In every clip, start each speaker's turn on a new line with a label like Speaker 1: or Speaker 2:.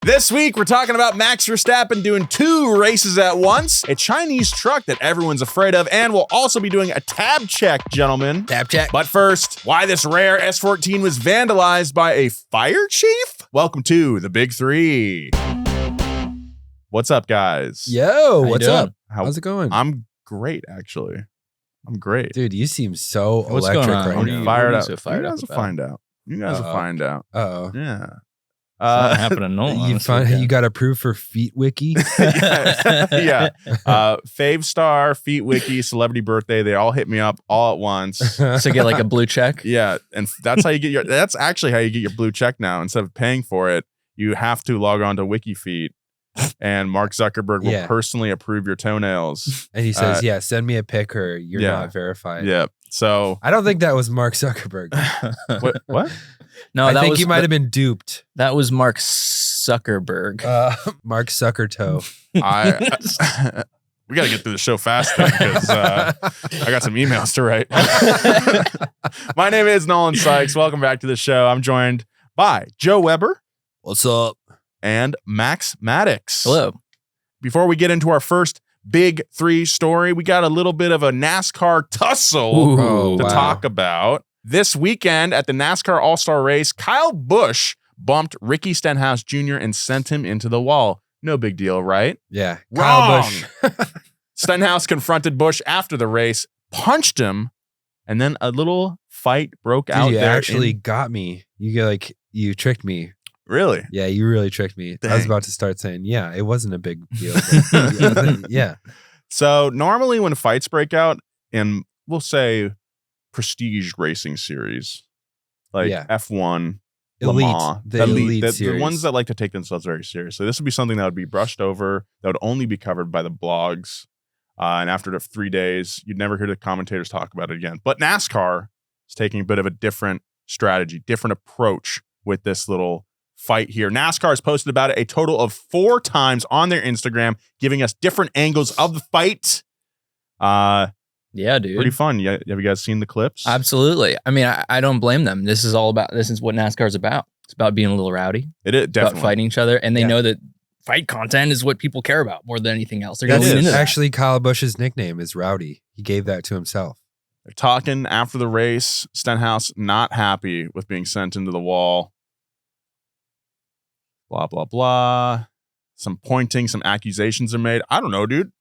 Speaker 1: This week, we're talking about Max Verstappen doing 2 races at once, a Chinese truck that everyone's afraid of, and we'll also be doing a tab check, gentlemen.
Speaker 2: Tab check.
Speaker 1: But first, why this rare S14 was vandalized by a fire chief? Welcome to the Big Three. What's up, guys?
Speaker 2: Yo, what's up?
Speaker 1: How's
Speaker 2: it going?
Speaker 1: I'm great, actually. I'm great.
Speaker 2: Dude, you seem so
Speaker 3: What's
Speaker 2: electric
Speaker 3: going on?
Speaker 2: right
Speaker 3: What are
Speaker 2: now.
Speaker 3: you-
Speaker 1: Fired
Speaker 3: what are
Speaker 1: up.
Speaker 3: you so fired
Speaker 1: You
Speaker 3: up
Speaker 1: guys will
Speaker 3: about?
Speaker 1: find out. You guys will find out.
Speaker 2: Uh-oh.
Speaker 1: Yeah.
Speaker 3: Something happened to Nolan.
Speaker 2: You got approved for Feet Wiki?
Speaker 1: yeah. Fave Star, Feet Wiki, Celebrity Birthday, they all hit me up all at once.
Speaker 3: So get like a blue check.
Speaker 1: Yeah, and that's how you get that's actually how you get your blue check now. Instead of paying for it, you have to log on to WikiFeet, and Mark Zuckerberg will personally approve your toenails.
Speaker 2: And he says, send me a pic or you're not verified.
Speaker 1: Yeah. So
Speaker 2: I don't think that was Mark Zuckerberg.
Speaker 1: what?
Speaker 3: No,
Speaker 2: I think he might have been duped.
Speaker 3: That was Mark Zuckerberg.
Speaker 2: Mark Suckertoe.
Speaker 1: We got to get through the show fast because I got some emails to write. My name is Nolan Sykes. Welcome back to the show. I'm joined by Joe Weber.
Speaker 2: What's up?
Speaker 1: And Max Maddox.
Speaker 3: Hello.
Speaker 1: Before we get into our first Big Three story, we got a little bit of a NASCAR tussle to talk about. This weekend at the NASCAR All-Star Race, Kyle Busch bumped Ricky Stenhouse Jr. and sent him into the wall. No big deal, right?
Speaker 2: Yeah.
Speaker 1: Wrong.
Speaker 2: Kyle Busch.
Speaker 1: Stenhouse confronted Busch after the race, punched him, and then a little fight broke out
Speaker 2: You
Speaker 1: there.
Speaker 2: actually got me. You tricked me.
Speaker 1: Really?
Speaker 2: Yeah, you really tricked me.
Speaker 1: Dang.
Speaker 2: I was about to start saying, yeah, it wasn't a big deal. Yeah.
Speaker 1: So normally when fights break out in, we'll say, prestige racing series, like F1,
Speaker 2: Elite,
Speaker 1: Le Mans,
Speaker 2: the elite
Speaker 1: the
Speaker 2: series.
Speaker 1: ones that like to take themselves very seriously. This would be something that would be brushed over, that would only be covered by the blogs. And after the 3 days, you'd never hear the commentators talk about it again. But NASCAR is taking a bit of a different strategy, different approach with this little fight here. NASCAR has posted about it a total of 4 times on their Instagram, giving us different angles of the fight.
Speaker 3: Yeah, dude.
Speaker 1: Pretty fun. Yeah, have you guys seen the clips?
Speaker 3: Absolutely. I mean, I don't blame them. This is what NASCAR is about. It's about being a little rowdy.
Speaker 1: It is definitely
Speaker 3: about fighting each other, and they know that fight content is what people care about more than anything else. They're going to lean into that.
Speaker 2: Actually, Kyle Busch's nickname is Rowdy. He gave that to himself.
Speaker 1: They're talking after the race. Stenhouse not happy with being sent into the wall. Blah, blah, blah. Some pointing, some accusations are made. I don't know, dude.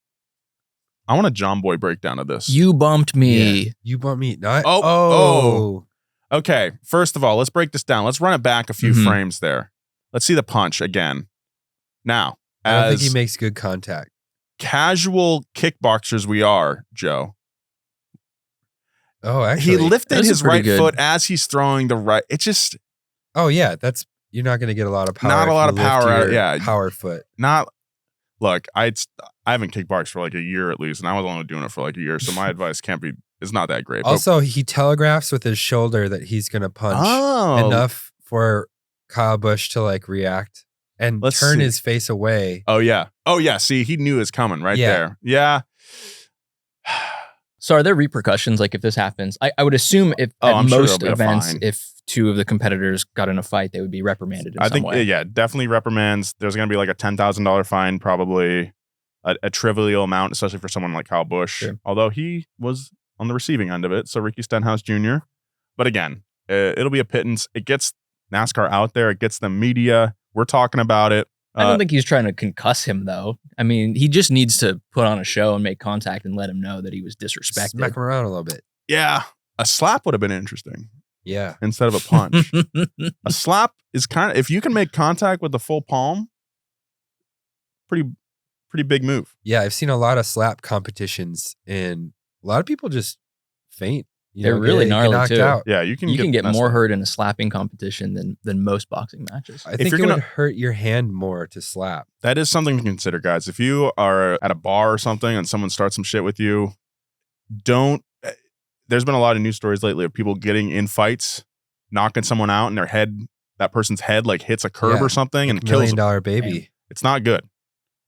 Speaker 1: I want a John Boy breakdown of this.
Speaker 3: You bumped me.
Speaker 2: Yeah. You bumped me. No,
Speaker 1: Oh. Okay. First of all, let's break this down. Let's run it back a few frames there. Let's see the punch again. Now,
Speaker 2: I don't think he makes good contact.
Speaker 1: Casual kickboxers we are, Joe.
Speaker 2: Oh, actually.
Speaker 1: He lifted his right
Speaker 3: good
Speaker 1: foot as he's throwing the right. It just.
Speaker 2: Oh, yeah. You're not going to get a lot of power.
Speaker 1: Not a lot of power.
Speaker 2: Power foot.
Speaker 1: Look, I haven't kickboxed for like a year at least, and I was only doing it for like a year, so my advice is not that great.
Speaker 2: Also, he telegraphs with his shoulder that he's going to punch enough for Kyle Busch to like react and turn his face away.
Speaker 1: Oh, yeah. See, he knew it was coming right there. Yeah.
Speaker 3: So are there repercussions like if this happens? I would assume if at most events, if 2 of the competitors got in a fight, they would be reprimanded in some way.
Speaker 1: Yeah, definitely reprimands. There's going to be like a $10,000 fine, probably a trivial amount, especially for someone like Kyle Busch.
Speaker 3: Sure.
Speaker 1: Although he was on the receiving end of it, so Ricky Stenhouse Jr. But again, it'll be a pittance. It gets NASCAR out there. It gets the media. We're talking about it.
Speaker 3: I don't think he's trying to concuss him, though. I mean, he just needs to put on a show and make contact and let him know that he was disrespected.
Speaker 2: Smack him around a little bit.
Speaker 1: Yeah. A slap would have been interesting.
Speaker 2: Yeah.
Speaker 1: Instead of a punch. A slap is kind of, if you can make contact with the full palm, pretty big move.
Speaker 2: Yeah. I've seen a lot of slap competitions and a lot of people just faint.
Speaker 3: They're really gnarly too.
Speaker 2: Out.
Speaker 1: Yeah, you can
Speaker 3: get more hurt in a slapping competition than most boxing matches.
Speaker 2: I think it would hurt your hand more to slap.
Speaker 1: That is something to consider, guys. If you are at a bar or something and someone starts some shit with you, there's been a lot of news stories lately of people getting in fights, knocking someone out and that person's head like hits a curb or something and kills
Speaker 2: $1 million baby.
Speaker 1: Man, it's not good.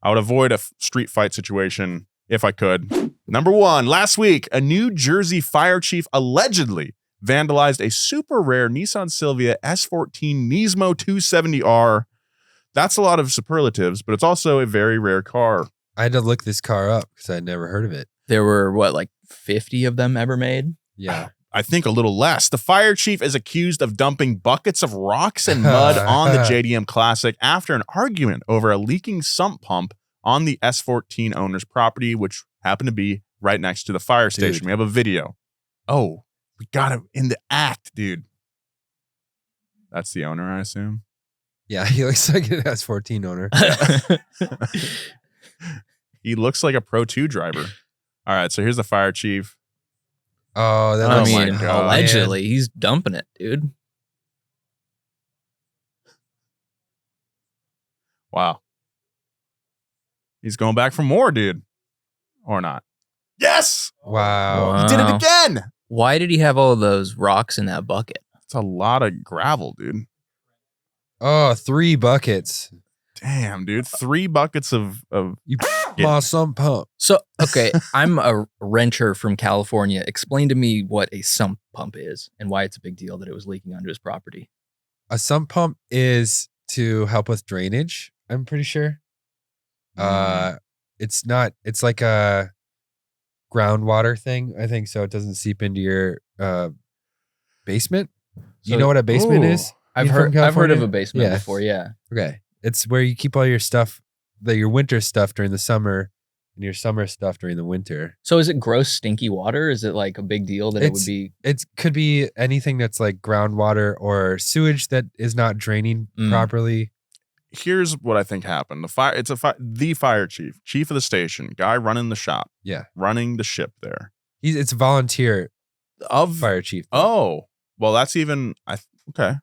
Speaker 1: I would avoid a street fight situation if I could. Number 1, last week, a New Jersey fire chief allegedly vandalized a super rare Nissan Silvia S14 NISMO 270R that's a lot of superlatives, but it's also a very rare car.
Speaker 2: I had to look this car up because I'd never heard of it.
Speaker 3: There were, what, like 50 of them ever made?
Speaker 2: Yeah.
Speaker 1: I think a little less. The fire chief is accused of dumping buckets of rocks and mud on the JDM Classic after an argument over a leaking sump pump on the S14 owner's property, which happened to be right next to the fire station.
Speaker 2: Dude.
Speaker 1: We have a video. Oh, we got him in the act, dude. That's the owner, I assume.
Speaker 2: Yeah, he looks like an S14 owner.
Speaker 1: He looks like a Pro 2 driver. All right, so here's the fire chief.
Speaker 2: Oh, that
Speaker 3: I
Speaker 2: looks
Speaker 3: mean,
Speaker 2: like
Speaker 3: allegedly, he's dumping it, dude.
Speaker 1: Wow. He's going back for more, dude. Or not. Yes!
Speaker 2: Wow.
Speaker 1: He did it again!
Speaker 3: Why did he have all of those rocks in that bucket?
Speaker 1: It's a lot of gravel, dude.
Speaker 2: Oh, 3 buckets.
Speaker 1: Damn, dude. 3 buckets of
Speaker 2: My sump pump.
Speaker 3: So, okay, I'm a renter from California. Explain to me what a sump pump is and why it's a big deal that it was leaking onto his property.
Speaker 2: A sump pump is to help with drainage, I'm pretty sure. It's like a groundwater thing, I think, so it doesn't seep into your basement.
Speaker 3: So,
Speaker 2: you know what a basement is?
Speaker 3: I've heard of a basement before, yeah.
Speaker 2: Okay. It's where you keep all your stuff, your winter stuff during the summer and your summer stuff during the winter.
Speaker 3: So is it gross, stinky water? Is it like a big deal that it would be?
Speaker 2: It could be anything that's like groundwater or sewage that is not draining properly.
Speaker 1: Here's what I think happened. The fire chief of the station, guy running the shop.
Speaker 2: Yeah.
Speaker 1: Running the ship there.
Speaker 2: It's volunteer
Speaker 1: of
Speaker 2: fire chief.
Speaker 1: Oh, well, that's even, okay.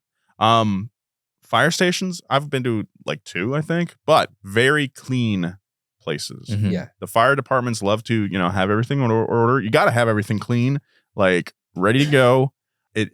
Speaker 1: Fire stations, I've been to like 2, I think, but very clean places.
Speaker 3: Mm-hmm.
Speaker 2: Yeah.
Speaker 1: The fire departments love to, have everything in order. You got to have everything clean, like ready to go.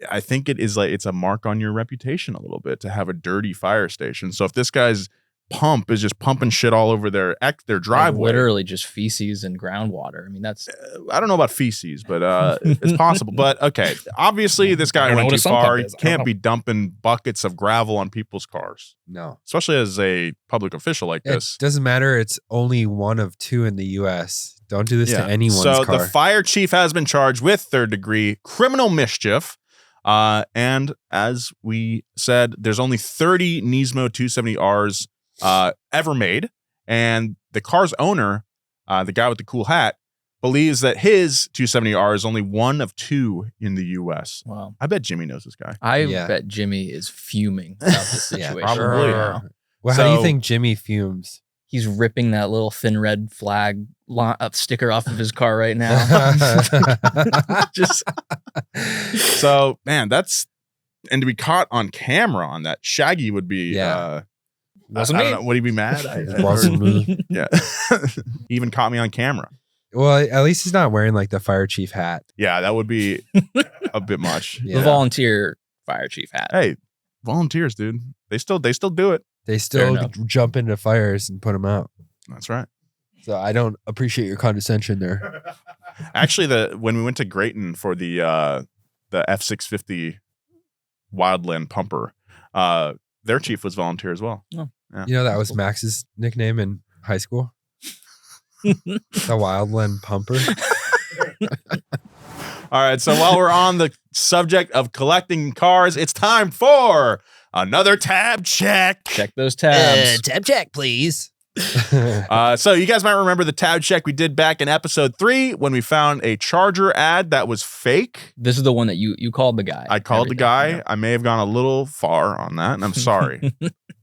Speaker 1: I think it is like, it's a mark on your reputation a little bit to have a dirty fire station. So if this guy's pump is just pumping shit all over their driveway,
Speaker 3: like literally just feces and groundwater. I mean, that's
Speaker 1: I don't know about feces, but it's possible. But okay, obviously this guy went too far. He can't be dumping buckets of gravel on people's cars.
Speaker 2: No,
Speaker 1: especially as a public official like this.
Speaker 2: It doesn't matter. It's only 1 of 2 in the U.S. Don't do this to anyone's car.
Speaker 1: So the fire chief has been charged with 3rd-degree criminal mischief. And as we said, there's only 30 NISMO 270Rs ever made, and the car's owner, the guy with the cool hat, believes that his 270R is only 1 of 2 in the U.S.
Speaker 3: Wow.
Speaker 1: I bet Jimmy knows this guy.
Speaker 3: I bet Jimmy is fuming about this situation.
Speaker 1: Probably.
Speaker 3: Now.
Speaker 2: Well, how do you think Jimmy fumes?
Speaker 3: He's ripping that little thin red flag sticker off of his car right now.
Speaker 1: So, man, and to be caught on camera on that, Shaggy would be,
Speaker 3: wasn't me.
Speaker 1: Would he be mad?
Speaker 2: Wasn't me.
Speaker 1: Yeah. He even caught me on camera.
Speaker 2: Well, at least he's not wearing like the fire chief hat.
Speaker 1: Yeah, that would be a bit much.
Speaker 3: The volunteer fire chief hat.
Speaker 1: Hey, volunteers, dude. They still do it.
Speaker 2: They still jump into fires and put them out.
Speaker 1: That's right.
Speaker 2: So I don't appreciate your condescension there.
Speaker 1: Actually, when we went to Grayton for the F650 Wildland pumper, their chief was volunteer as well.
Speaker 3: Oh.
Speaker 1: Yeah.
Speaker 2: You know, that was Max's nickname in high school. The Wildland Pumper.
Speaker 1: All right. So while we're on the subject of collecting cars, it's time for another tab check.
Speaker 3: Check those tabs.
Speaker 2: Tab check, please.
Speaker 1: So you guys might remember the tab check we did back in episode 3 when we found a Charger ad that was fake.
Speaker 3: This is the one that you called the guy.
Speaker 1: I called the guy. Yeah. I may have gone a little far on that, and I'm sorry.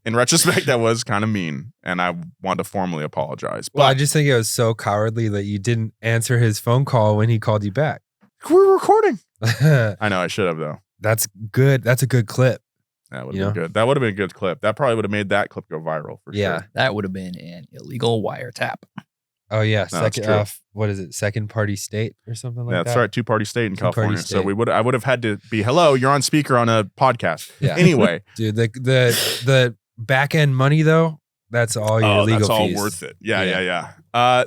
Speaker 1: In retrospect, that was kind of mean, and I want to formally apologize.
Speaker 2: Well, I just think it was so cowardly that you didn't answer his phone call when he called you back.
Speaker 1: We were recording. I know, I should have, though.
Speaker 2: That's good. That's a good clip.
Speaker 1: That would have been good. That would have been a good clip. That probably would have made that clip go viral for sure.
Speaker 3: That would have been an illegal wiretap.
Speaker 2: Oh yeah, what is it? Second party state or something like that.
Speaker 1: That's right, 2-party state in California. So I would have had to be hello. You're on speaker on a podcast. Yeah. Anyway,
Speaker 2: dude, the back end money though, that's all your legal fees.
Speaker 1: That's all worth it. Yeah.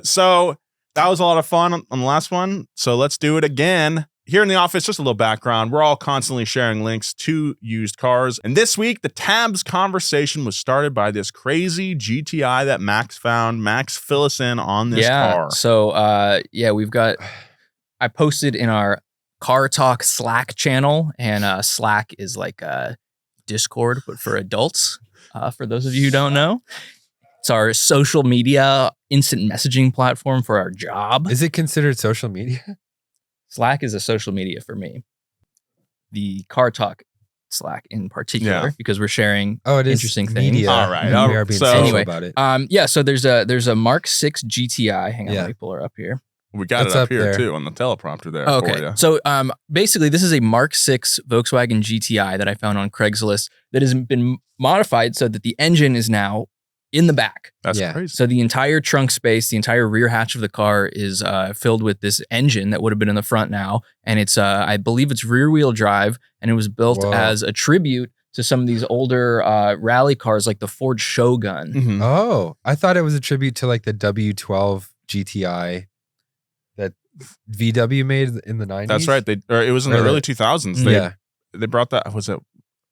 Speaker 1: So that was a lot of fun on the last one. So let's do it again. here in the office, just a little background. We're all constantly sharing links to used cars. And this week, the Tabs conversation was started by this crazy GTI that Max found. Max, fill us in on this car.
Speaker 3: So, we've got, I posted in our Car Talk Slack channel, and Slack is like a Discord, but for adults, for those of you who don't know. It's our social media instant messaging platform for our job.
Speaker 2: Is it considered social media?
Speaker 3: Slack is a social media for me. The Car Talk Slack in particular, because we're sharing interesting things.
Speaker 2: Media.
Speaker 1: All right.
Speaker 2: We are being social about it.
Speaker 3: So there's a Mark 6 GTI. Hang on, let me pull her up here.
Speaker 1: We got it up here too on the teleprompter there.
Speaker 3: Okay.
Speaker 1: For you.
Speaker 3: So basically, this is a Mark 6 Volkswagen GTI that I found on Craigslist that has been modified so that the engine is now in the back.
Speaker 1: That's crazy.
Speaker 3: So the entire trunk space, the entire rear hatch of the car is filled with this engine that would have been in the front now. And it's, I believe it's rear wheel drive. And it was built as a tribute to some of these older rally cars like the Ford Shogun.
Speaker 2: Mm-hmm. Oh, I thought it was a tribute to like the W12 GTI that VW made in the 90s.
Speaker 1: That's right. It was in the early 2000s. They brought that. Was it?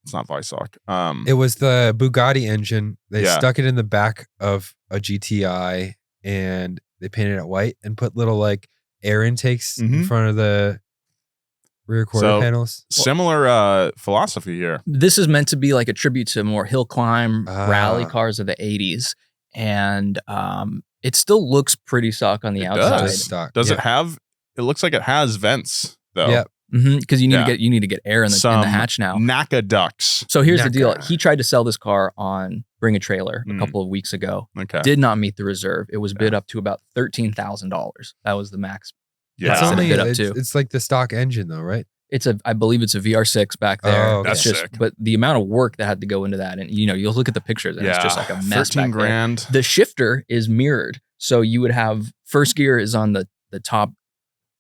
Speaker 1: It's not Weissach.
Speaker 2: It was the Bugatti engine. They stuck it in the back of a GTI and they painted it white and put little like air intakes in front of the rear quarter panels.
Speaker 1: Similar philosophy here.
Speaker 3: This is meant to be like a tribute to more hill climb rally cars of the 80s. And it still looks pretty stock on the outside.
Speaker 1: Does it have? It looks like it has vents though.
Speaker 2: Yep.
Speaker 3: Because you need to get air in the hatch now.
Speaker 1: NACA ducts.
Speaker 3: So here's the deal. He tried to sell this car on Bring a Trailer a couple of weeks ago.
Speaker 1: Okay.
Speaker 3: Did not meet the reserve. It was bid up to about $13,000. That was the max.
Speaker 1: Yeah.
Speaker 2: It's like the stock engine though, right?
Speaker 3: I believe it's a VR6 back there.
Speaker 2: Oh, okay.
Speaker 1: That's sick.
Speaker 3: But the amount of work that had to go into that, and you'll look at the pictures and it's just like a mess.
Speaker 1: 13 grand.
Speaker 3: There. The shifter is mirrored, so you would have first gear is on the top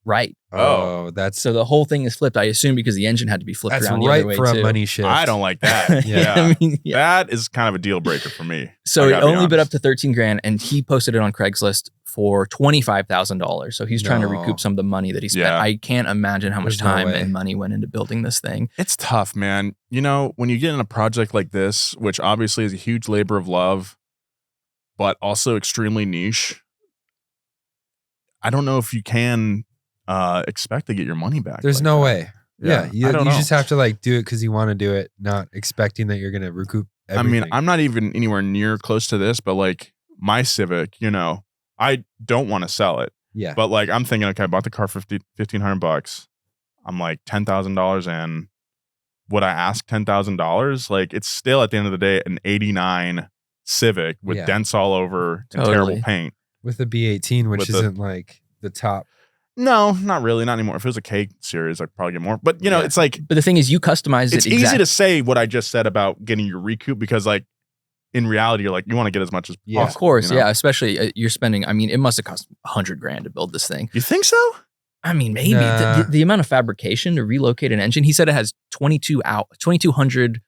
Speaker 3: right.
Speaker 2: Oh,
Speaker 3: so the whole thing is flipped. I assume because the engine had to be flipped around the other way
Speaker 2: for
Speaker 3: too.
Speaker 2: A money shift.
Speaker 1: I don't like that. That is kind of a deal breaker for me.
Speaker 3: So it only bid up to 13 grand, and he posted it on Craigslist for $25,000. So he's trying to recoup some of the money that he spent. I can't imagine how much time and money went into building this thing.
Speaker 1: It's tough, man. When you get in a project like this, which obviously is a huge labor of love, but also extremely niche, I don't know if you can expect to get your money back.
Speaker 2: There's no way. Yeah, you
Speaker 1: know.
Speaker 2: just have to like do it because you want to do it, not expecting that you're going to recoup everything.
Speaker 1: I mean, I'm not even anywhere near close to this, but like my Civic, I don't want to sell it.
Speaker 2: Yeah.
Speaker 1: But like I'm thinking, okay, I bought the car for $1,500. I'm like $10,000 in. Would I ask $10,000? Like it's still at the end of the day an '89 Civic with dents all over and terrible paint.
Speaker 2: With the B18, which isn't like the top.
Speaker 1: No, not really. Not anymore. If it was a K series, I'd probably get more. But it's like.
Speaker 3: But the thing is, you customize it.
Speaker 1: It's easy to say what I just said about getting your recoup because, like, in reality, you're like you want to get as much as possible.
Speaker 3: Of course, especially you're spending. I mean, it must have cost $100,000 to build this thing.
Speaker 1: You think so?
Speaker 3: I mean, maybe the amount of fabrication to relocate an engine. He said it has 2,200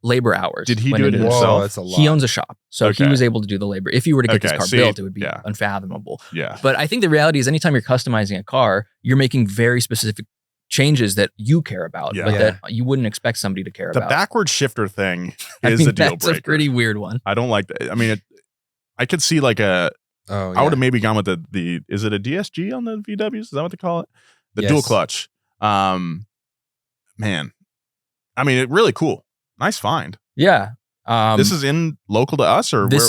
Speaker 3: labor hours.
Speaker 1: Did he do it himself?
Speaker 2: That's a lot.
Speaker 3: He owns a shop, so he was able to do the labor. If you were to get this car built, it would be unfathomable.
Speaker 1: Yeah.
Speaker 3: But I think the reality is anytime you're customizing a car, you're making very specific changes that you care about, but that you wouldn't expect somebody to care about.
Speaker 1: The backward shifter thing is a deal breaker.
Speaker 3: That's a pretty weird one.
Speaker 1: I don't like that. I mean, I could see like I would have maybe gone with the is it a DSG on the VWs? Is that what they call it? The dual clutch. Man. I mean, really cool. Nice find.
Speaker 3: Yeah.
Speaker 1: This is in local to us, or
Speaker 3: it's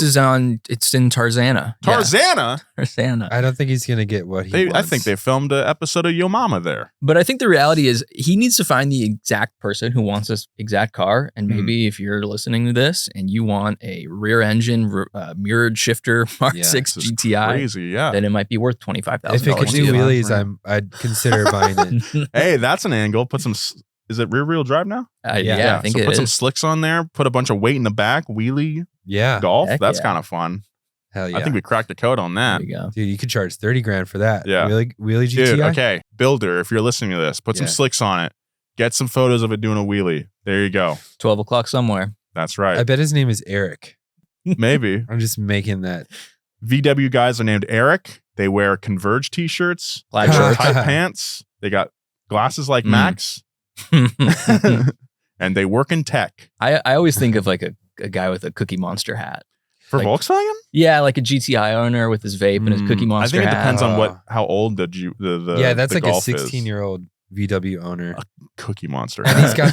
Speaker 3: in Tarzana.
Speaker 1: Tarzana?
Speaker 3: Yeah. Tarzana.
Speaker 2: I don't think he's gonna get what he wants.
Speaker 1: I think they filmed an episode of Yo Mama there.
Speaker 3: But I think the reality is he needs to find the exact person who wants this exact car. And maybe if you're listening to this and you want a rear engine mirrored shifter Mark 6 GTI,
Speaker 1: crazy,
Speaker 3: then it might be worth $25,000.
Speaker 2: If it could do wheelies, I'd consider buying it.
Speaker 1: Hey, that's an angle. Put some. Is it rear wheel drive now?
Speaker 3: Yeah, I think
Speaker 1: so
Speaker 3: it
Speaker 1: put
Speaker 3: is.
Speaker 1: some slicks on there. Put a bunch of weight in the back. Wheelie.
Speaker 2: Yeah.
Speaker 1: Golf.
Speaker 3: Heck
Speaker 1: That's kind of fun.
Speaker 2: Hell yeah.
Speaker 1: I think we cracked the code on that.
Speaker 3: There you go.
Speaker 2: Dude, you could charge $30,000 for that.
Speaker 1: Yeah.
Speaker 2: Wheelie GTI?
Speaker 1: Dude, okay. Builder, if you're listening to this, put some slicks on it. Get some photos of it doing a wheelie. There you go.
Speaker 3: 12 o'clock somewhere.
Speaker 1: That's right.
Speaker 2: I bet his name is Eric.
Speaker 1: Maybe.
Speaker 2: I'm just making that.
Speaker 1: VW guys are named Eric. They wear Converge t-shirts.
Speaker 3: Plaid shorts.
Speaker 1: Tight pants. They got glasses like Max, and they work in tech.
Speaker 3: I always think of like a guy with a Cookie Monster hat.
Speaker 1: For
Speaker 3: like,
Speaker 1: Volkswagen?
Speaker 3: Yeah, like a GTI owner with his vape and his Cookie Monster hat.
Speaker 1: I think it depends on how old the
Speaker 2: yeah, that's
Speaker 1: the
Speaker 2: like a
Speaker 1: Golf
Speaker 2: 16-year-old VW owner.
Speaker 1: A Cookie Monster.
Speaker 2: And he's got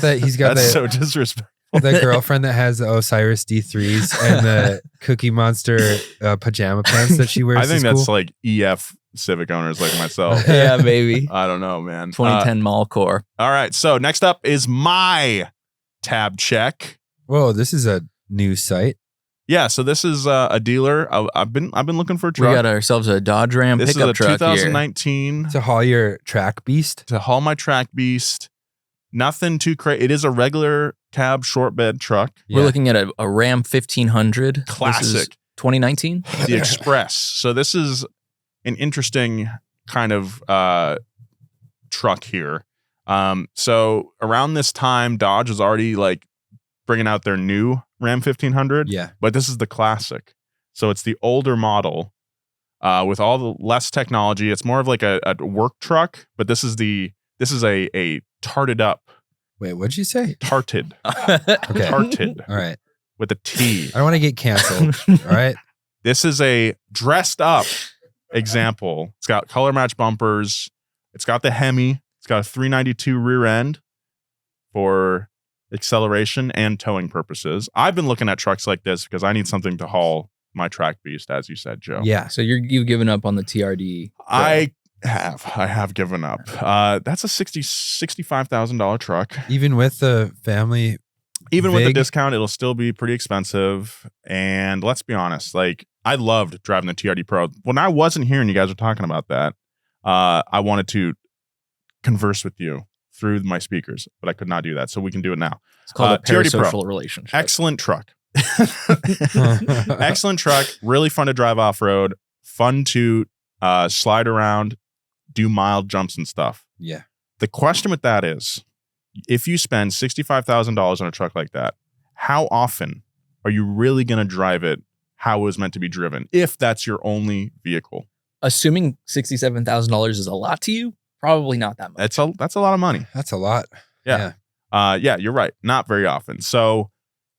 Speaker 1: That's so disrespectful.
Speaker 2: The girlfriend that has the Osiris D3s and the Cookie Monster pajama pants that she wears.
Speaker 1: I think that's like EF Civic owners like myself.
Speaker 3: Yeah, maybe.
Speaker 1: I don't know, man.
Speaker 3: 2010 Mall Core.
Speaker 1: All right, so next up is my tab check.
Speaker 2: Whoa, this is a news site.
Speaker 1: Yeah, so this is a dealer. I've been looking for a truck.
Speaker 3: We got ourselves a Dodge Ram
Speaker 1: this
Speaker 3: pickup
Speaker 1: is a
Speaker 3: truck
Speaker 1: 2019
Speaker 3: here.
Speaker 2: To haul your track beast.
Speaker 1: To haul my track beast. Nothing too crazy. It is a regular cab short bed truck.
Speaker 3: We're looking at a Ram 1500.
Speaker 1: Classic.
Speaker 3: 2019.
Speaker 1: The Express. So this is an interesting kind of truck here. So around this time, Dodge was already like bringing out their new Ram 1500.
Speaker 2: Yeah.
Speaker 1: But this is the classic. So it's the older model with all the less technology. It's more of like a work truck, but this is a tarted up.
Speaker 2: Wait, what'd you say?
Speaker 1: Tarted.
Speaker 2: Okay.
Speaker 1: Tarted.
Speaker 2: All right.
Speaker 1: With a T.
Speaker 2: I don't want to get canceled. All right.
Speaker 1: This is a dressed up example. It's got color match bumpers. It's got the Hemi. It's got a 392 rear end for acceleration and towing purposes. I've been looking at trucks like this because I need something to haul my track beast, as you said, Joe.
Speaker 2: Yeah.
Speaker 3: So you've given up on the TRD.
Speaker 1: I have given up. That's a $65,000 truck.
Speaker 2: Even with the family,
Speaker 1: even with the discount, it'll still be pretty expensive. And let's be honest, like I loved driving the TRD Pro. When I wasn't here and you guys were talking about that, I wanted to converse with you through my speakers, but I could not do that. So we can do it now.
Speaker 3: It's called a
Speaker 1: TRD Pro.
Speaker 3: parasocial relationship.
Speaker 1: Excellent truck. Excellent truck. Really fun to drive off road. Fun to slide around, do mild jumps and stuff.
Speaker 2: Yeah.
Speaker 1: The question with that is, if you spend $65,000 on a truck like that, how often are you really going to drive it how it was meant to be driven, if that's your only vehicle?
Speaker 3: Assuming $67,000 is a lot to you, probably not that much.
Speaker 1: That's a lot of money.
Speaker 2: That's a lot.
Speaker 1: Yeah. Yeah, you're right. Not very often. So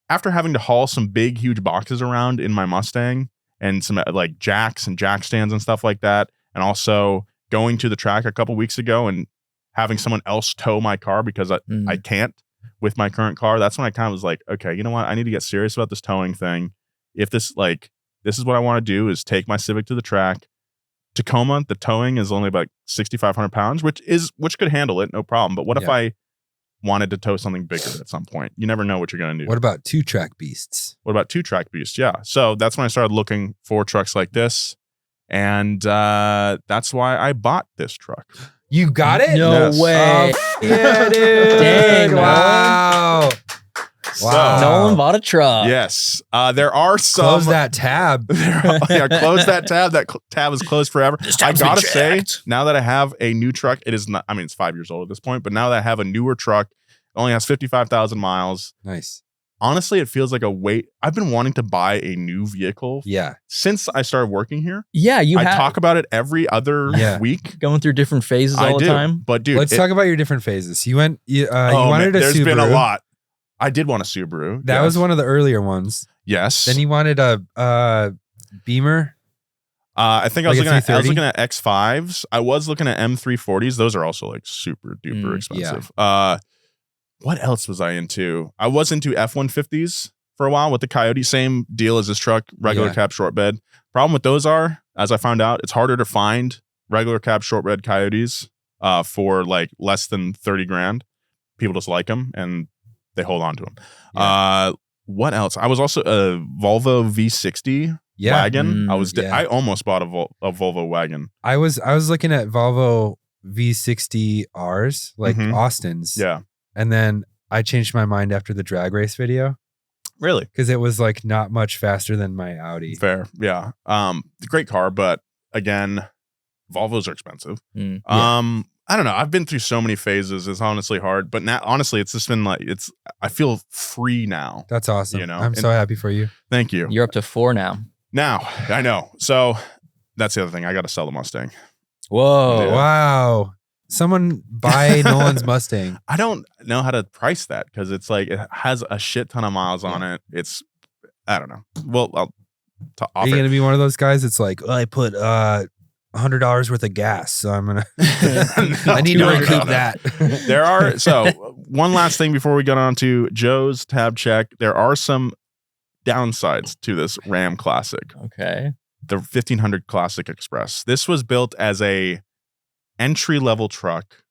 Speaker 1: after having to haul some big, huge boxes around in my Mustang and some like jacks and jack stands and stuff like that, and also going to the track a couple weeks ago and having someone else tow my car because I can't with my current car, that's when I kind of was like, okay, you know what? I need to get serious about this towing thing. If this is what I want to do, is take my Civic to the track. Tacoma, the towing is only about 6,500 pounds, which could handle it, no problem. But what if I wanted to tow something bigger at some point? You never know what you're going to do.
Speaker 2: What about two track beasts?
Speaker 1: Yeah. So that's when I started looking for trucks like this. And that's why I bought this truck.
Speaker 2: You got it?
Speaker 3: No way.
Speaker 2: Yeah, dude.
Speaker 3: Dang,
Speaker 2: wow. Wow.
Speaker 3: Nolan bought a truck.
Speaker 1: Yes. There are some.
Speaker 2: Close that tab.
Speaker 1: Close that tab. That tab is closed forever. I gotta say, now that I have a new truck, it is not, I mean, it's 5 years old at this point, but now that I have a newer truck, it only has 55,000 miles.
Speaker 2: Nice.
Speaker 1: Honestly, it feels like a wait. I've been wanting to buy a new vehicle since I started working here.
Speaker 3: Yeah, I
Speaker 1: talk about it every other week.
Speaker 3: Going through different phases all the time.
Speaker 1: But dude,
Speaker 2: let's talk about your different phases. You wanted a Subaru.
Speaker 1: There's been a lot. I did want a Subaru.
Speaker 2: That was one of the earlier ones.
Speaker 1: Yes.
Speaker 2: Then you wanted a Beamer.
Speaker 1: I think I was looking at X5s. I was looking at M340s. Those are also like super duper expensive. Yeah. What else was I into? I was into F-150s for a while with the Coyote. Same deal as this truck, regular cab short bed. Problem with those are, as I found out, it's harder to find regular cab short bed Coyotes for like less than 30 grand. People just like them and they hold on to them. Yeah. What else? I was also a Volvo V60 wagon. I almost bought a Volvo wagon.
Speaker 2: I was looking at Volvo V60Rs, like Austin's.
Speaker 1: Yeah.
Speaker 2: And then I changed my mind after the drag race video.
Speaker 1: Really?
Speaker 2: Because it was like not much faster than my Audi.
Speaker 1: Fair. Yeah. Great car, but again, Volvos are expensive. I don't know. I've been through so many phases. It's honestly hard, but now, honestly, it's just been like, I feel free now.
Speaker 2: That's awesome.
Speaker 1: You know,
Speaker 2: I'm so happy for you.
Speaker 1: Thank you.
Speaker 3: You're up to 4 now.
Speaker 1: Now, I know. So that's the other thing. I got to sell the Mustang.
Speaker 3: Whoa.
Speaker 2: Yeah. Wow. someone buy Nolan's Mustang.
Speaker 1: I don't know how to price that because it's like it has a shit ton of miles on it. It's I don't know. Well,
Speaker 2: Are you gonna be one of those guys? It's like, I put $100 worth of gas, so I'm gonna. I need to recoup that.
Speaker 1: There are one last thing before we get on to Joe's tab check. There are some downsides to this Ram Classic.
Speaker 3: Okay.
Speaker 1: The 1500 Classic Express. This was built as a entry-level truck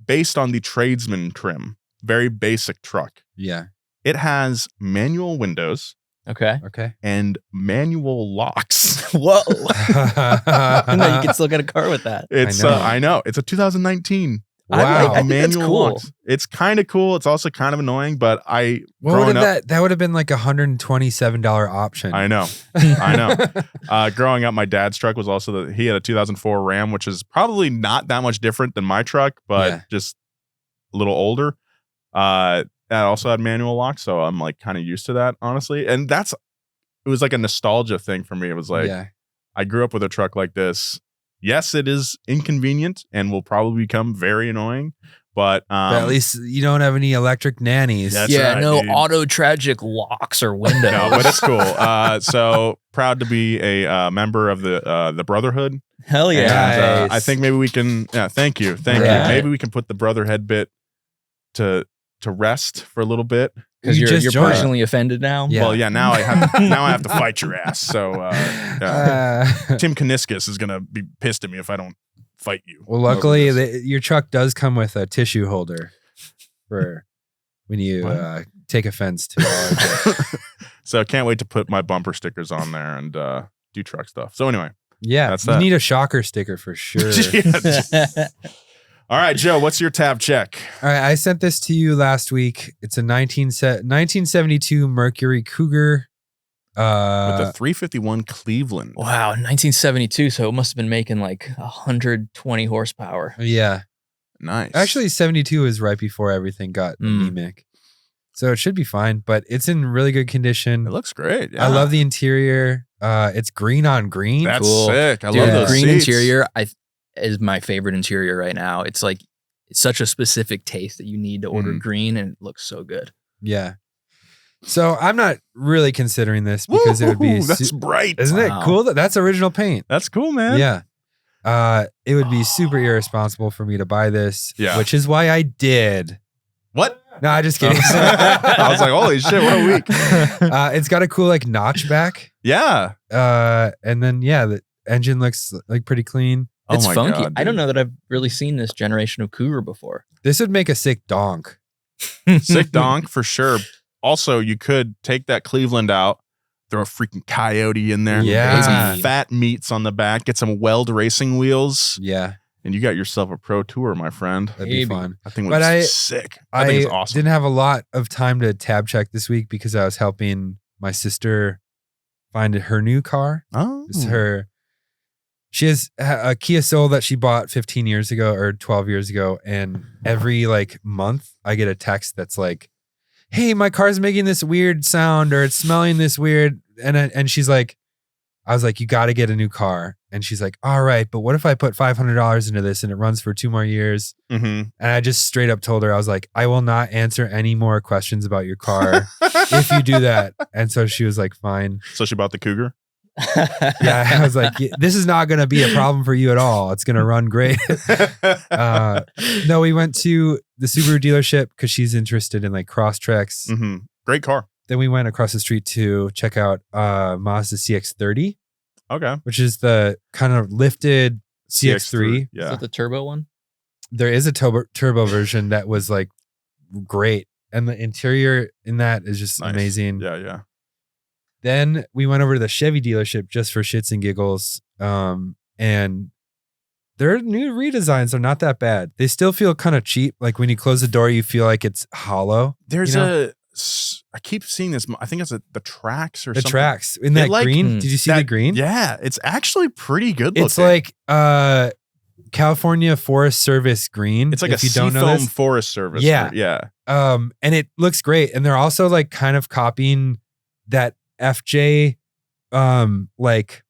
Speaker 1: based on the tradesman trim. Very basic truck.
Speaker 2: Yeah.
Speaker 1: It has manual windows.
Speaker 3: Okay.
Speaker 1: And manual locks.
Speaker 3: Whoa. No, you can still get a car with that.
Speaker 1: I know. It's a 2019.
Speaker 2: Wow.
Speaker 3: I think
Speaker 1: manual
Speaker 3: that's cool.
Speaker 1: locks. It's kind of cool. It's also kind of annoying, but that
Speaker 2: would have been like $127 option.
Speaker 1: I know. Growing up, my dad's truck was also he had a 2004 Ram, which is probably not that much different than my truck, but just a little older. That also had manual locks, so I'm like kind of used to that, honestly. And it was like a nostalgia thing for me. It was like I grew up with a truck like this. Yes, it is inconvenient and will probably become very annoying, but
Speaker 2: at least you don't have any electric nannies.
Speaker 1: That's right,
Speaker 3: no
Speaker 1: dude.
Speaker 3: auto tragic locks or windows.
Speaker 1: No, but it's cool. So proud to be a member of the Brotherhood.
Speaker 3: Hell yeah!
Speaker 1: And, I think maybe we can. Yeah, thank you. Maybe we can put the Brotherhead bit to rest for a for
Speaker 3: because you're personally offended now.
Speaker 1: Yeah. Well, yeah. Now I have to fight your ass. So Tim Kaniskus is gonna be pissed at me if I don't fight you.
Speaker 2: Well, luckily your truck does come with a tissue holder for when you take offense to all of it.
Speaker 1: So I can't wait to put my bumper stickers on there and do truck stuff. So anyway,
Speaker 2: you need a shocker sticker for sure.
Speaker 1: All right, Joe, what's your tab check?
Speaker 2: All right, I sent this to you last week. It's a 1972 Mercury Cougar.
Speaker 1: With the 351 Cleveland.
Speaker 3: Wow, 1972. So it must have been making like 120 horsepower.
Speaker 2: Yeah.
Speaker 1: Nice.
Speaker 2: Actually, 72 is right before everything got anemic. So it should be fine, but it's in really good condition.
Speaker 1: It looks great. Yeah.
Speaker 2: I love the interior. It's green on green.
Speaker 1: That's
Speaker 3: cool.
Speaker 1: Sick. I love those
Speaker 3: green
Speaker 1: seats.
Speaker 3: interior. Is my favorite interior right now. It's like it's such a specific taste that you need to order green, and it looks so good.
Speaker 2: Yeah. So I'm not really considering this because it would be
Speaker 1: that's bright.
Speaker 2: Isn't it cool? That's original paint.
Speaker 1: That's cool, man.
Speaker 2: Yeah. It would be super irresponsible for me to buy this.
Speaker 1: Yeah.
Speaker 2: Which is why I did.
Speaker 1: What?
Speaker 2: No, I'm just kidding.
Speaker 1: I was like, holy shit, what a week.
Speaker 2: It's got a cool like notch back.
Speaker 1: Yeah.
Speaker 2: And then the engine looks like pretty clean.
Speaker 3: It's funky.
Speaker 1: God,
Speaker 3: I don't know that I've really seen this generation of Cougar before.
Speaker 2: This would make a sick donk.
Speaker 1: Sick donk for sure. Also, you could take that Cleveland out, throw a freaking Coyote in there.
Speaker 2: Yeah.
Speaker 1: Get some fat meats on the back, get some Weld racing wheels.
Speaker 2: Yeah.
Speaker 1: And you got yourself a Pro Tour, my friend.
Speaker 2: That'd be fun.
Speaker 1: I think it was sick. I think it's awesome.
Speaker 2: Didn't have a lot of time to tab check this week because I was helping my sister find her new car.
Speaker 1: Oh.
Speaker 2: She has a Kia Soul that she bought 15 years ago or 12 years ago. And every like month I get a text that's like, hey, my car's making this weird sound or it's smelling this weird. And she's like, I was like, you got to get a new car. And she's like, all right, but what if I put $500 into this and it runs for 2 more years?
Speaker 1: Mm-hmm.
Speaker 2: And I just straight up told her, I was like, I will not answer any more questions about your car if you do that. And so she was like, fine.
Speaker 1: So she bought the Cougar?
Speaker 2: Yeah, I was like, this is not going to be a problem for you at all. It's going to run great. No, we went to the Subaru dealership because she's interested in like Crosstreks.
Speaker 1: Mm-hmm. Great car.
Speaker 2: Then we went across the street to check out Mazda CX-30.
Speaker 1: Okay.
Speaker 2: Which is the kind of lifted CX-3.
Speaker 1: Yeah.
Speaker 3: Is that the turbo one?
Speaker 2: There is a turbo version that was like great. And the interior in that is just amazing.
Speaker 1: Yeah, yeah.
Speaker 2: Then we went over to the Chevy dealership just for shits and giggles. And their new redesigns are not that bad. They still feel kind of cheap. Like when you close the door, you feel like it's hollow.
Speaker 1: There's I keep seeing this. I think it's the tracks or something.
Speaker 2: The tracks in that green. Did you see the green?
Speaker 1: Yeah, it's actually pretty good looking.
Speaker 2: It's like California Forest Service green.
Speaker 1: It's like a Seafoam Forest Service.
Speaker 2: Yeah.
Speaker 1: Yeah.
Speaker 2: And it looks great. And they're also like kind of copying that FJ like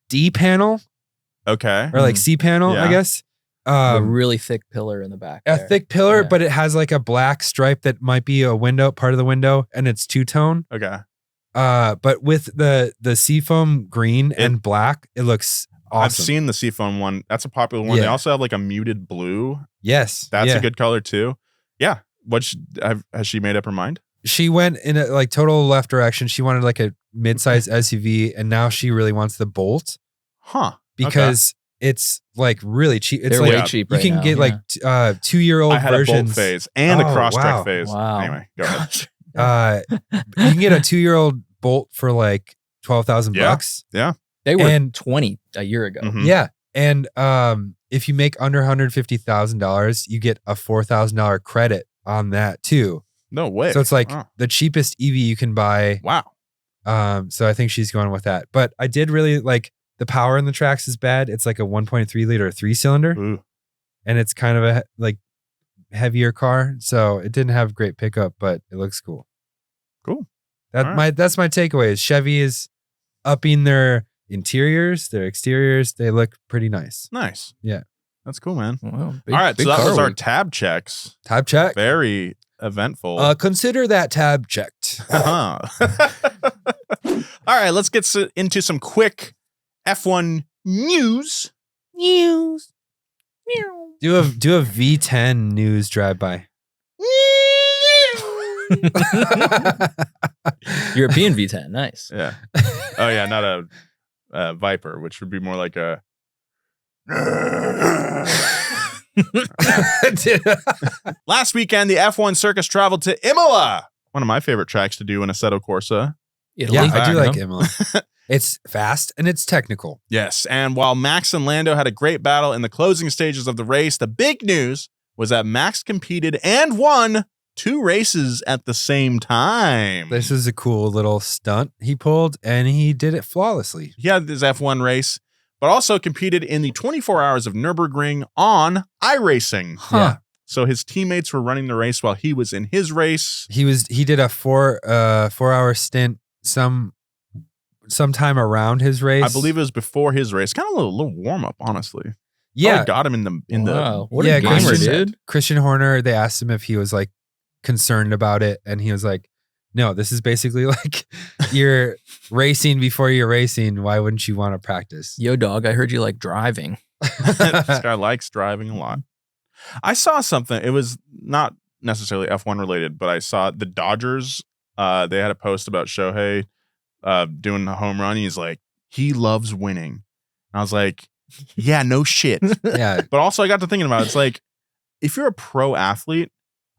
Speaker 2: D panel.
Speaker 1: Okay.
Speaker 2: Or like C panel,
Speaker 1: Yeah.
Speaker 2: I guess.
Speaker 3: A really thick pillar in the back.
Speaker 2: A
Speaker 3: there.
Speaker 2: thick pillar, but it has like a black stripe that might be a window, part of the window, and it's two-tone.
Speaker 1: Okay.
Speaker 2: But with the seafoam green and black, it looks awesome.
Speaker 1: I've seen the seafoam one. That's a popular one. They also have like a muted blue.
Speaker 2: Yes.
Speaker 1: That's a good color too. Yeah. Has she made up her mind?
Speaker 2: She went in a like total left direction. She wanted like a mid-size SUV, and now she really wants the Bolt.
Speaker 1: Huh.
Speaker 2: Because it's like really cheap. It's
Speaker 3: They're
Speaker 2: like
Speaker 3: way cheap right
Speaker 2: you can
Speaker 3: now.
Speaker 2: get like 2-year-old
Speaker 1: I had
Speaker 2: versions.
Speaker 1: a Bolt phase and a cross-track phase.
Speaker 3: Wow.
Speaker 1: Anyway, go ahead.
Speaker 2: You can get a 2-year-old Bolt for like $12,000.
Speaker 1: Yeah.
Speaker 3: They were 20 a year ago.
Speaker 1: Mhm.
Speaker 2: Yeah. And if you make under $150,000, you get a $4,000 credit on that too.
Speaker 1: No way.
Speaker 2: So it's like the cheapest EV you can buy.
Speaker 1: Wow.
Speaker 2: So I think she's going with that. But I did really like the power in the tracks is bad. It's like a 1.3 liter 3-cylinder.
Speaker 1: Ooh.
Speaker 2: And it's kind of a like heavier car. So it didn't have great pickup, but it looks cool.
Speaker 1: Cool.
Speaker 2: That's my takeaway is Chevy is upping their interiors, their exteriors. They look pretty nice.
Speaker 1: Nice.
Speaker 2: Yeah.
Speaker 1: That's cool, man.
Speaker 3: Wow,
Speaker 1: All right. So that was our
Speaker 3: week.
Speaker 1: tab checks.
Speaker 2: Tab check.
Speaker 1: Very eventful.
Speaker 2: Consider that tab checked.
Speaker 1: Uh-huh. All right. Let's get into some quick F1 news.
Speaker 2: Do a V10 news drive by.
Speaker 3: European V10. Nice.
Speaker 1: Yeah. Oh, yeah. Not a Viper, which would be more like a. Last weekend, the F1 circus traveled to Imola, one of my favorite tracks to do in Assetto Corsa.
Speaker 3: Italy.
Speaker 2: Yeah, I do like
Speaker 1: you
Speaker 2: Imola. It's fast and it's technical.
Speaker 1: Yes, and while Max and Lando had a great battle in the closing stages of the race, the big news was that Max competed and won 2 races at the same time.
Speaker 2: This is a cool little stunt he pulled, and he did it flawlessly.
Speaker 1: He had his F1 race, but also competed in the 24 hours of Nürburgring on iRacing.
Speaker 3: Huh.
Speaker 2: Yeah.
Speaker 1: So his teammates were running the race while he was in his race.
Speaker 2: He did a 4-hour stint sometime around his race.
Speaker 1: I believe it was before his race. Kind of a little warm up, honestly.
Speaker 2: Yeah.
Speaker 1: Probably got him in the
Speaker 3: What a gamer, dude.
Speaker 2: Christian Horner, they asked him if he was like concerned about it, and he was like, no, this is basically like you're racing before you're racing. Why wouldn't you want to practice?
Speaker 3: Yo, dog, I heard you like driving.
Speaker 1: This guy likes driving a lot. I saw something. It was not necessarily F1 related, but I saw the Dodgers. They had a post about Shohei doing a home run. He's like, he loves winning. And I was like, yeah, no shit.
Speaker 2: Yeah.
Speaker 1: But also I got to thinking about it. It's like, if you're a pro athlete,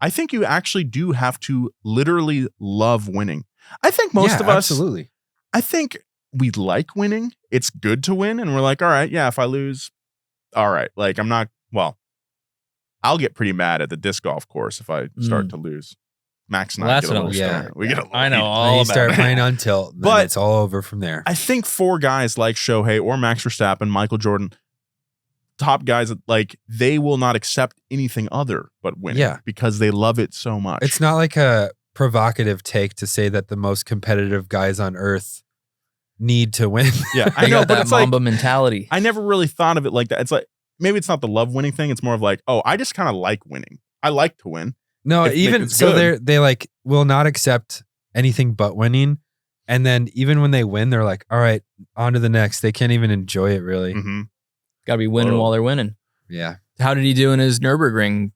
Speaker 1: I think you actually do have to literally love winning. I think most of us,
Speaker 2: absolutely.
Speaker 1: I think we like winning. It's good to win. And we're like, all right, yeah, if I lose, all right. Like I'll get pretty mad at the disc golf course if I start to lose. Max and I get a little
Speaker 2: story.
Speaker 1: We get a little
Speaker 3: I know
Speaker 1: heated.
Speaker 3: all
Speaker 2: You
Speaker 3: about
Speaker 2: start
Speaker 3: it.
Speaker 2: playing on tilt, then
Speaker 1: But
Speaker 2: it's all over from there.
Speaker 1: I think for guys like Shohei or Max Verstappen, Michael Jordan, top guys that like they will not accept anything other but winning because they love it so much.
Speaker 2: It's not like a provocative take to say that the most competitive guys on earth need to win.
Speaker 1: Yeah,
Speaker 3: I
Speaker 1: I know,
Speaker 3: got
Speaker 1: but
Speaker 3: that
Speaker 1: it's
Speaker 3: Mamba
Speaker 1: like
Speaker 3: mentality.
Speaker 1: I never really thought of it like that. It's like maybe it's not the love winning thing. It's more of like, oh, I just kind of like winning. I like to win.
Speaker 2: No,
Speaker 1: If
Speaker 2: even
Speaker 1: it's
Speaker 2: so,
Speaker 1: good.
Speaker 2: they like will not accept anything but winning. And then even when they win, they're like, all right, on to the next. They can't even enjoy it really.
Speaker 1: Mm-hmm.
Speaker 3: Got to be winning while they're winning.
Speaker 2: Yeah.
Speaker 3: How did he do in his Nürburgring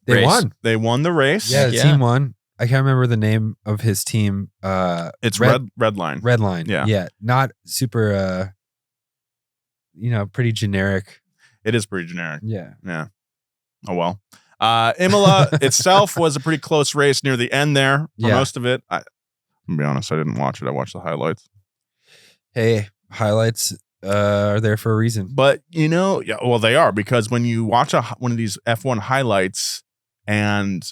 Speaker 2: They
Speaker 3: race?
Speaker 2: won.
Speaker 1: They won the race.
Speaker 2: Yeah, the
Speaker 3: Yeah.
Speaker 2: team won. I can't remember the name of his team.
Speaker 1: It's red line.
Speaker 2: Red Line.
Speaker 1: Yeah.
Speaker 2: Yeah. Not super pretty generic.
Speaker 1: It is pretty generic.
Speaker 2: Yeah.
Speaker 1: Yeah. Oh well. Imola itself was a pretty close race near the end there for most of it. I'm gonna be honest, I didn't watch it. I watched the highlights.
Speaker 2: Hey, highlights are there for a reason.
Speaker 1: But they are, because when you watch one of these F1 highlights and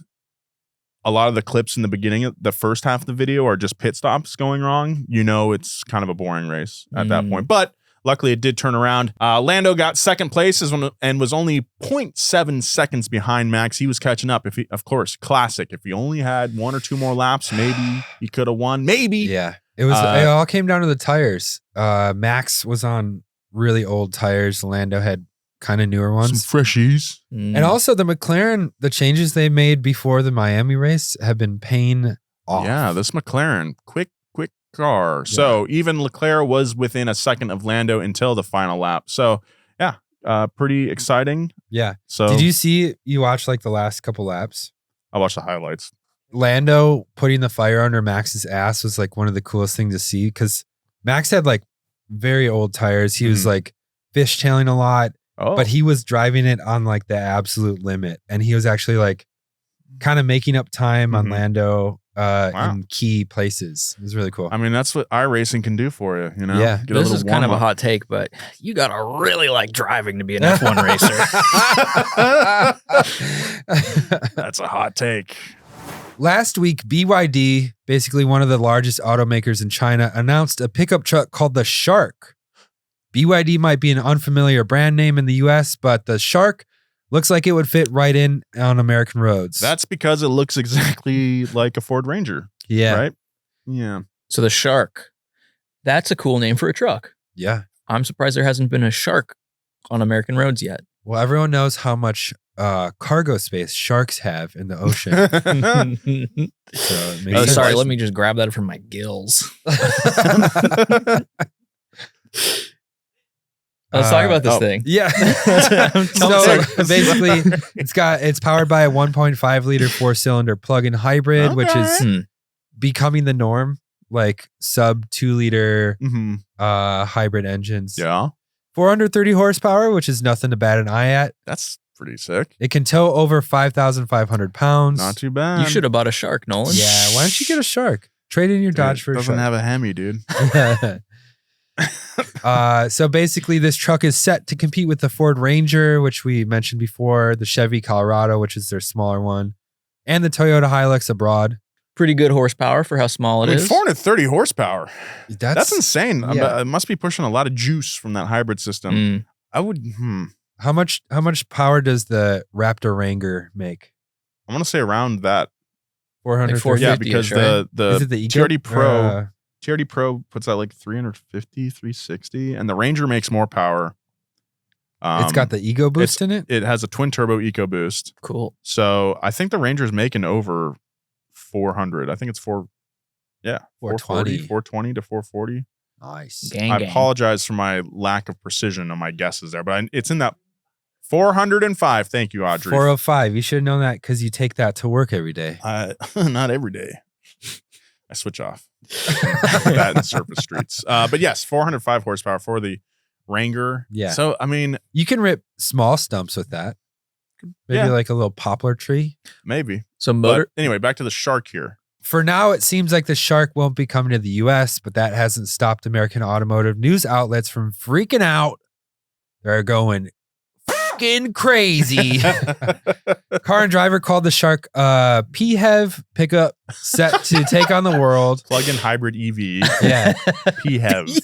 Speaker 1: a lot of the clips in the beginning, the first half of the video are just pit stops going wrong, it's kind of a boring race at that point. But luckily, it did turn around. Lando got second place and was only 0.7 seconds behind Max. He was catching up. Of course, classic. If he only had 1 or 2 more laps, maybe he could have won. Maybe.
Speaker 2: Yeah. It all came down to the tires. Max was on really old tires. Lando had kind of newer ones.
Speaker 1: Some freshies.
Speaker 2: And also the McLaren, the changes they made before the Miami race have been paying off.
Speaker 1: Yeah, this McLaren, quick car. Yeah. So even Leclerc was within a second of Lando until the final lap. So yeah, pretty exciting.
Speaker 2: Yeah.
Speaker 1: So
Speaker 2: did you watch like the last couple laps?
Speaker 1: I watched the highlights.
Speaker 2: Lando putting the fire under Max's ass was like one of the coolest things to see because Max had like very old tires. He was like fishtailing a lot, but he was driving it on like the absolute limit. And he was actually like kind of making up time on Lando in key places. It was really cool.
Speaker 1: I mean, that's what iRacing can do for you, you know?
Speaker 2: Yeah.
Speaker 3: This is kind of a hot take, but you got to really like driving to be an F1
Speaker 1: racer. That's a hot take.
Speaker 2: Last week, BYD, basically one of the largest automakers in China, announced a pickup truck called the Shark. BYD might be an unfamiliar brand name in the US, but the Shark looks like it would fit right in on American roads.
Speaker 1: That's because it looks exactly like a Ford Ranger.
Speaker 2: Yeah.
Speaker 1: Right? Yeah.
Speaker 3: So the Shark, that's a cool name for a truck.
Speaker 2: Yeah.
Speaker 3: I'm surprised there hasn't been a Shark on American roads yet.
Speaker 2: Well, everyone knows how much cargo space sharks have in the ocean.
Speaker 3: So sorry, let me just grab that from my gills. Let's talk about this thing.
Speaker 2: Yeah. So basically, it's powered by a 1.5 liter 4-cylinder plug-in hybrid, which is becoming the norm, like sub 2 liter hybrid engines.
Speaker 1: Yeah.
Speaker 2: 430 horsepower, which is nothing to bat an eye at.
Speaker 1: That's pretty sick.
Speaker 2: It can tow over 5,500 pounds.
Speaker 1: Not too bad.
Speaker 3: You should have bought a Shark, Nolan.
Speaker 2: Yeah. Why don't you get a Shark? Trade in your Dodge for a Shark.
Speaker 1: Doesn't have a Hemi, dude.
Speaker 2: So basically, this truck is set to compete with the Ford Ranger, which we mentioned before, the Chevy Colorado, which is their smaller one, and the Toyota Hilux Abroad.
Speaker 3: Pretty good horsepower for how small it is.
Speaker 1: 430 horsepower. That's insane.
Speaker 2: Yeah.
Speaker 1: It must be pushing a lot of juice from that hybrid system. I would.
Speaker 2: How much power does the Raptor Ranger make?
Speaker 1: I want to say around that.
Speaker 2: 450.
Speaker 1: Yeah, because
Speaker 2: right? Is it the Eco?
Speaker 1: TRD Pro. TRD Pro puts out like 350, 360, and the Ranger makes more power.
Speaker 2: It's got the Eco Boost in it?
Speaker 1: It has a twin turbo Eco Boost.
Speaker 3: Cool.
Speaker 1: So I think the Ranger's making over 400. I think it's 420 to 440.
Speaker 2: Nice.
Speaker 1: I apologize for my lack of precision on my guesses there, but it's in that 405. Thank you, Audrey.
Speaker 2: 405. You should have known that because you take that to work every day.
Speaker 1: Not every day. I switch off that in surface streets. But yes, 405 horsepower for the Ranger.
Speaker 2: Yeah.
Speaker 1: So, I mean,
Speaker 2: you can rip small stumps with that. Maybe like a little poplar tree.
Speaker 1: Maybe.
Speaker 3: So motor.
Speaker 1: But anyway, back to the Shark here.
Speaker 2: For now, it seems like the Shark won't be coming to the U.S., but that hasn't stopped American automotive news outlets from freaking out. They're going fucking crazy. Car and Driver called the Shark PHEV pickup set to take on the world.
Speaker 1: Plug-in hybrid EV.
Speaker 2: Yeah.
Speaker 1: PHEV.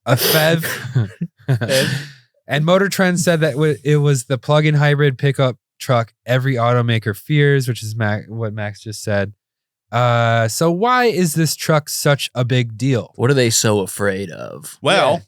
Speaker 2: A FEV. And Motor Trend said that it was the plug-in hybrid pickup truck every automaker fears, which is what Max just said. So why is this truck such a big deal?
Speaker 3: What are they so afraid of?
Speaker 1: Well,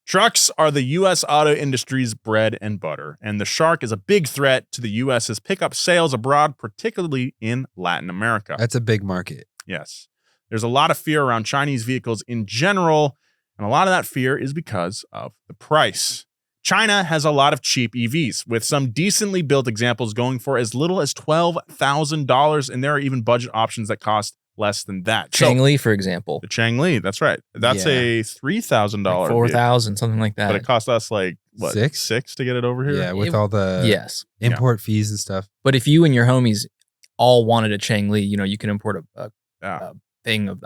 Speaker 1: trucks are the U.S. auto industry's bread and butter, and the Shark is a big threat to the U.S.'s pickup sales abroad, particularly in Latin America.
Speaker 2: That's a big market.
Speaker 1: Yes. There's a lot of fear around Chinese vehicles in general, and a lot of that fear is because of the price. China has a lot of cheap EVs, with some decently built examples going for as little as $12,000, and there are even budget options that cost less than that.
Speaker 3: Changli, for example.
Speaker 1: The Changli, that's right. That's a $3,000.
Speaker 3: Like 4,000, something like that.
Speaker 1: But it cost us like, what, six to get it over here?
Speaker 2: Yeah, with all the import fees and stuff.
Speaker 3: But if you and your homies all wanted a Changli, you can import a thing of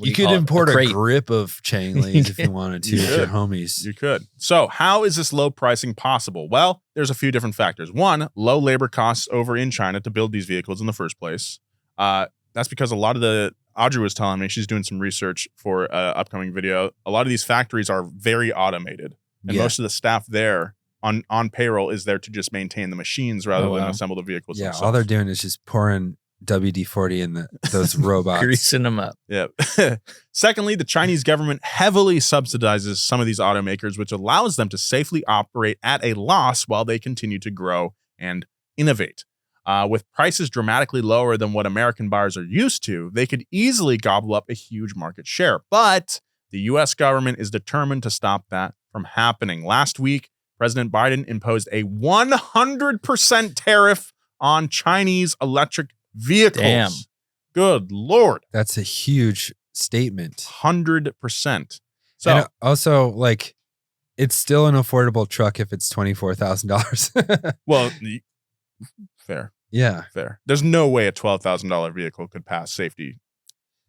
Speaker 2: you could import a grip of Changlis if you wanted to with your homies.
Speaker 1: You could. So how is this low pricing possible? Well, there's a few different factors. One, low labor costs over in China to build these vehicles in the first place. That's because a lot of Audrey was telling me, she's doing some research for an upcoming video. A lot of these factories are very automated, and most of the staff there on payroll is there to just maintain the machines rather than assemble the vehicles themselves.
Speaker 2: All they're doing is just pouring WD-40 in those robots.
Speaker 3: Greasing them up.
Speaker 1: Yep. Secondly, the Chinese government heavily subsidizes some of these automakers, which allows them to safely operate at a loss while they continue to grow and innovate. With prices dramatically lower than what American buyers are used to, they could easily gobble up a huge market share. But the U.S. government is determined to stop that from happening. Last week, President Biden imposed a 100% tariff on Chinese electric vehicles.
Speaker 3: Damn.
Speaker 1: Good Lord.
Speaker 2: That's a huge statement.
Speaker 1: 100%. So
Speaker 2: And also, like, it's still an affordable truck if it's $24,000.
Speaker 1: well, fair.
Speaker 2: Yeah.
Speaker 1: Fair. There's no way a $12,000 vehicle could pass safety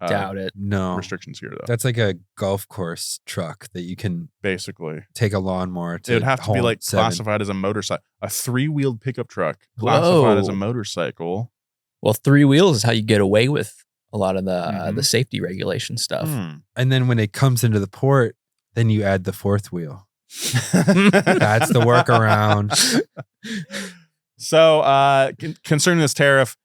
Speaker 3: Doubt it.
Speaker 2: No.
Speaker 1: restrictions here, though.
Speaker 2: That's like a golf course truck that you can
Speaker 1: Basically,
Speaker 2: take a lawnmower to.
Speaker 1: it would have to be
Speaker 2: home
Speaker 1: like
Speaker 2: 7.
Speaker 1: classified as a motorcycle, a 3-wheeled pickup truck classified as a
Speaker 3: Whoa.
Speaker 1: motorcycle.
Speaker 3: Well, 3 wheels is how you get away with a lot of the
Speaker 1: Mhm.
Speaker 3: safety regulation stuff.
Speaker 2: And then when it comes into the port, then you add the 4th wheel. That's the workaround.
Speaker 1: So, concerning this tariff,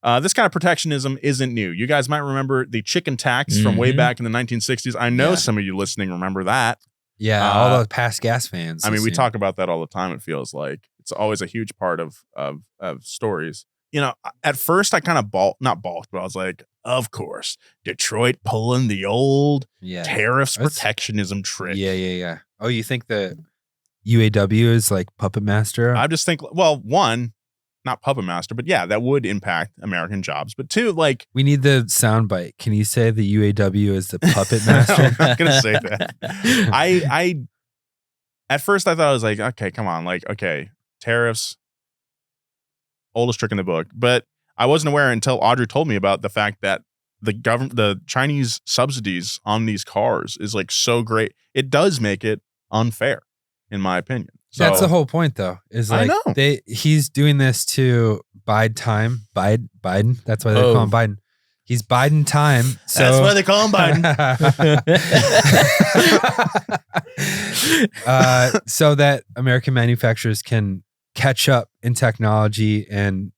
Speaker 1: this kind of protectionism isn't new. You guys might remember the chicken tax from way
Speaker 3: Mhm.
Speaker 1: back in the 1960s. I know
Speaker 2: Yeah.
Speaker 1: some of you listening remember that.
Speaker 2: Yeah, all the past gas fans.
Speaker 1: I mean, we
Speaker 2: listening.
Speaker 1: talk about that all the time. It feels like it's always a huge part of stories. You know, at first I kind of not balked, but I was like, of course, Detroit pulling the old
Speaker 2: Yeah.
Speaker 1: tariffs
Speaker 2: That's-
Speaker 1: protectionism trick.
Speaker 2: Yeah. Oh, you think the UAW is like puppet master?
Speaker 1: I just think, well, one, not puppet master, but yeah, that would impact American jobs. But two, like,
Speaker 2: We need the soundbite. Can you say the UAW is the puppet master?
Speaker 1: I'm not gonna say that. I at first I thought I was like, okay, come on, like, okay, tariffs, oldest trick in the book. But I wasn't aware until Audrey told me about the fact that the Chinese subsidies on these cars is like so great. It does make it unfair, in my opinion. So,
Speaker 2: That's the whole point, though. Is
Speaker 1: I
Speaker 2: like
Speaker 1: know.
Speaker 2: he's doing this to bide time. Biden. That's why they call him Biden. He's Biden time. So
Speaker 1: that's why they call him Biden.
Speaker 2: So that American manufacturers can catch up in technology and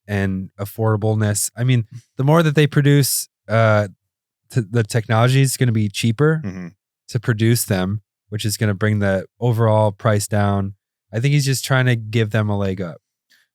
Speaker 2: affordableness. I mean, the more that they produce, the technology is going to be cheaper
Speaker 1: Mhm.
Speaker 2: to produce them, which is going to bring the overall price down. I think he's just trying to give them a leg up.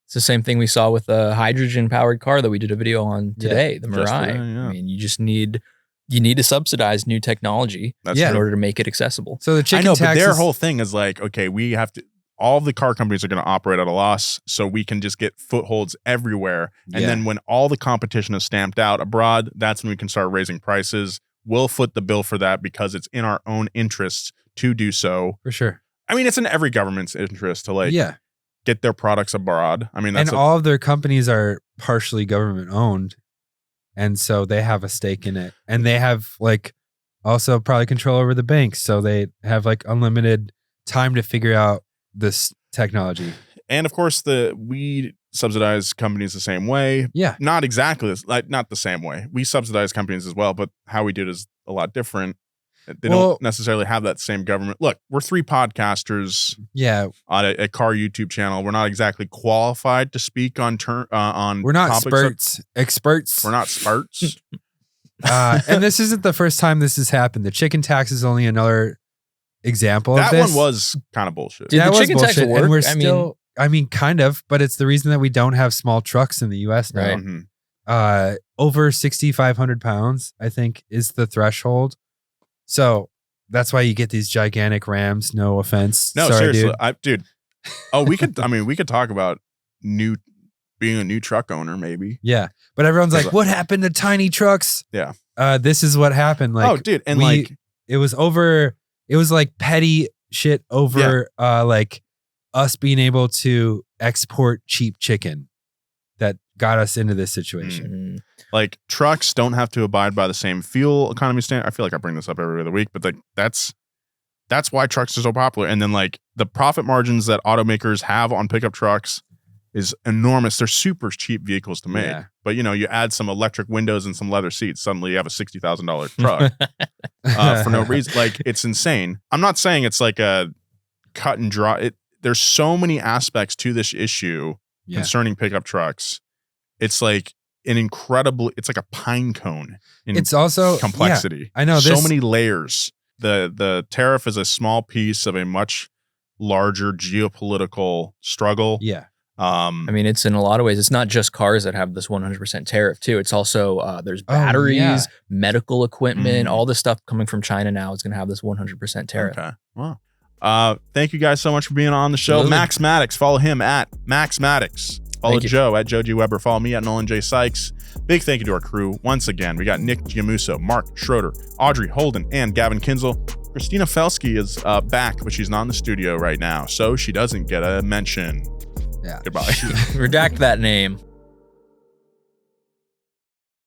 Speaker 3: It's the same thing we saw with the hydrogen-powered car that we did a video on today, the
Speaker 1: just
Speaker 3: Mirai.
Speaker 1: today, yeah.
Speaker 3: I mean, you need to subsidize new technology
Speaker 1: That's
Speaker 2: Yeah.
Speaker 3: in
Speaker 1: true.
Speaker 3: order to make it accessible.
Speaker 2: So the
Speaker 1: I
Speaker 2: chicken
Speaker 1: know, but
Speaker 2: tax
Speaker 1: their
Speaker 2: is-
Speaker 1: whole thing is like, okay, we have to. All the car companies are going to operate at a loss, so we can just get footholds everywhere. And
Speaker 2: Yeah.
Speaker 1: then when all the competition is stamped out abroad, that's when we can start raising prices. We'll foot the bill for that because it's in our own interests to do so.
Speaker 2: for sure.
Speaker 1: I mean, it's in every government's interest to like
Speaker 2: Yeah.
Speaker 1: get their products abroad. I mean,
Speaker 2: And
Speaker 1: that's
Speaker 2: all of their companies are partially government owned. And so they have a stake in it. And they have like also probably control over the banks. So they have like unlimited time to figure out this technology.
Speaker 1: and of course we subsidize companies the same way.
Speaker 2: Yeah.
Speaker 1: Not exactly like not the same way. We subsidize companies as well, but how we do it is a lot different. They
Speaker 2: Well-
Speaker 1: don't necessarily have that same government. Look, we're 3 podcasters
Speaker 2: Yeah.
Speaker 1: on a car YouTube channel. We're not exactly qualified to speak on on.
Speaker 2: We're not
Speaker 1: topics
Speaker 2: experts.
Speaker 1: we're not spurts.
Speaker 2: And this isn't the first time this has happened. The chicken tax is only another example
Speaker 1: That
Speaker 2: of this.
Speaker 1: one was kind of bullshit.
Speaker 3: Did
Speaker 2: That
Speaker 3: the
Speaker 2: was
Speaker 3: chicken tax
Speaker 2: bullshit,
Speaker 3: work?
Speaker 2: And we're
Speaker 3: I mean-
Speaker 2: still, kind of, but it's the reason that we don't have small trucks in the US now.
Speaker 3: Right.
Speaker 1: Mhm.
Speaker 2: Over 6,500 pounds, I think, is the threshold. So that's why you get these gigantic Rams. No offense.
Speaker 1: No,
Speaker 2: Sorry,
Speaker 1: seriously,
Speaker 2: dude.
Speaker 1: dude. Oh, we could. I mean, we could talk about being a new truck owner, maybe.
Speaker 2: Yeah. But everyone's like,
Speaker 1: There's
Speaker 2: what happened to tiny trucks?
Speaker 1: Yeah.
Speaker 2: This is what happened. Like,
Speaker 1: oh, dude, and
Speaker 2: it was like petty shit over like us being able to export cheap chicken that got us into this situation.
Speaker 3: Mm.
Speaker 1: like trucks don't have to abide by the same fuel economy standard. I feel like I bring this up every other week, but like that's why trucks are so popular. And then like the profit margins that automakers have on pickup trucks is enormous. They're super cheap vehicles to make.
Speaker 2: Yeah.
Speaker 1: But you know, you add some electric windows and some leather seats, suddenly you have a $60,000 truck for no reason. Like it's insane. I'm not saying it's like a cut and dry. There's so many aspects to this issue
Speaker 2: Yeah.
Speaker 1: concerning pickup trucks. It's like it's like a pine cone in
Speaker 2: It's also
Speaker 1: complexity.
Speaker 2: I know
Speaker 1: so many layers. The tariff is a small piece of a much larger geopolitical struggle.
Speaker 2: Yeah.
Speaker 3: I mean, it's in a lot of ways, it's not just cars that have this 100% tariff too. It's also, there's batteries, medical equipment, all the stuff coming from China now is going to have this 100% tariff.
Speaker 1: Okay. Wow. Thank you guys so much for being on the show.
Speaker 3: Absolutely.
Speaker 1: Max Maddox, follow him at Max Maddox. Follow Joe at Joe G. Weber. Follow me at Nolan J. Sykes. Big thank you to our crew. Once again, we got Nick Giamuso, Mark Schroeder, Audrey Holden, and Gavin Kinzel. Christina Felsky is back, but she's not in the studio right now, so she doesn't get a mention.
Speaker 2: Yeah.
Speaker 1: Goodbye.
Speaker 3: Redact that name.